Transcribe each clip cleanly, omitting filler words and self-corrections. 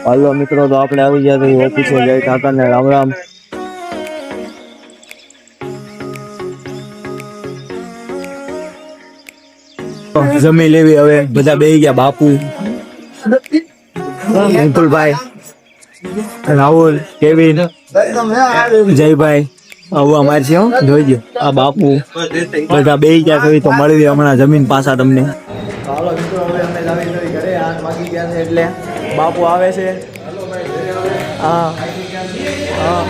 હાલો મિત્રો, તો આપણે આવી ગયા તો ઓફિસે જઈ કાકાને રામ રામ. જમી લેવી હવે. બધા બેહી ગયા. બાપુ, વિપુલભાઈ, રાહુલ, કેવિન, જયભાઈ, આવું અમારે છે. જોઈજો આ બાપુ બધા બેહી ગયા છે. તો મળી હમણાં જમીન પાછા તમને. હાલો મિત્રો, હવે અમે જાવી ઘરે. 8 વાગી ગયા છે એટલે બાપુ આવે છે. હા હા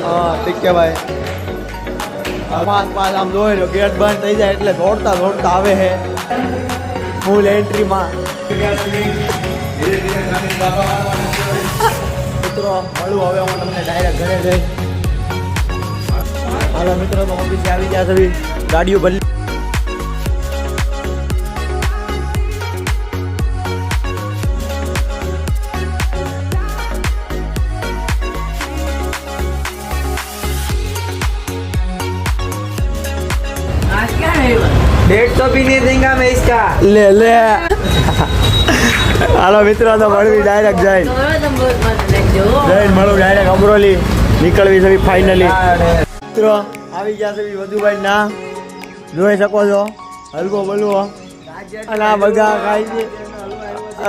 હા, ઠીક છે ભાઈ. પાસ આમ જોઈ લો, ગેટ બંધ થઈ જાય એટલે દોડતા દોડતા આવે છે ફૂલ એન્ટ્રીમાં. મિત્રો મળું હવે હું તમને ડાયરેક્ટ ઘરે જઈ. હાલો મિત્રો, તો ઓફિસે આવી ગયા છે. ગાડીઓ બદલી. डेढ़ तो भी नहीं देंगे मैं इसका. લે લે. હાલો મિત્રો, તો મળવી ડાયરેક્ટ જઈ જઈને મળું ડાયરેક્ટ અમરોલી નીકળવી છે ફાઇનલી. મિત્રો આવી ગયા છે વધુભાઈ ના, જોઈ શકો છો. હલકો બોલવો અને આ બધા ખાય છે.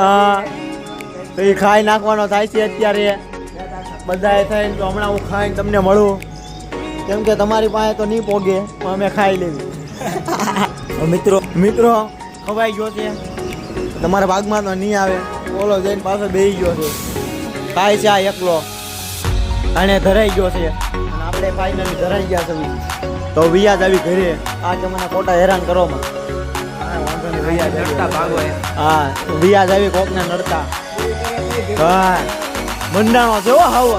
હા, તો એ ખાઈ નાખવાનો થાય છે અત્યારે બધાએ થઈને. તો હમણાં હું ખાઈને તમને મળું, કેમ કે તમારી પાસે તો નહીં પોગે, અમે ખાઈ લેવી. મિત્રો ખવાઈ ગયો છે, તમારા ભાગમાં તો નહીં આવે. ઓલો જઈને પાછો બેસી ગયો છે, ખાય છે આ એકલો, અને ધરાઈ ગયો છે. અને આપણે ફાઇનલી ધરાઈ ગયા છે. તો વિયાજ આવી ઘરે. આ કે મને ખોટા હેરાન કરવામાં. હા, વિયાજ આવી કોકને નડતા. હા, મંડાણો છે હો હાવ.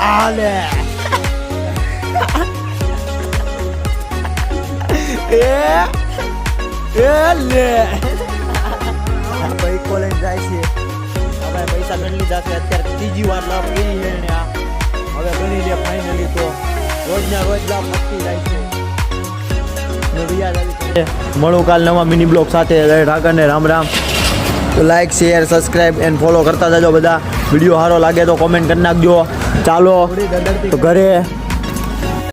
હાલે લે ભાઈ, કોલેજ જાય છે. હવે પૈસા ગણી લીધા છે. અત્યારે ત્રીજી વાર લાભ કરી છે ને. આ હવે ગણી લે ફાઇનલી. તો રોજના રોજ લાભ મળતી જાય છે. મળું કાલ નવા મિની બ્લોગ સાથે. ઠાકરને રામ રામ. તો like, share, subscribe and follow કરતા જજો બધા. વિડીયો સારો લાગે તો કોમેન્ટ કરી નાખજો. ચાલો તો ઘરે.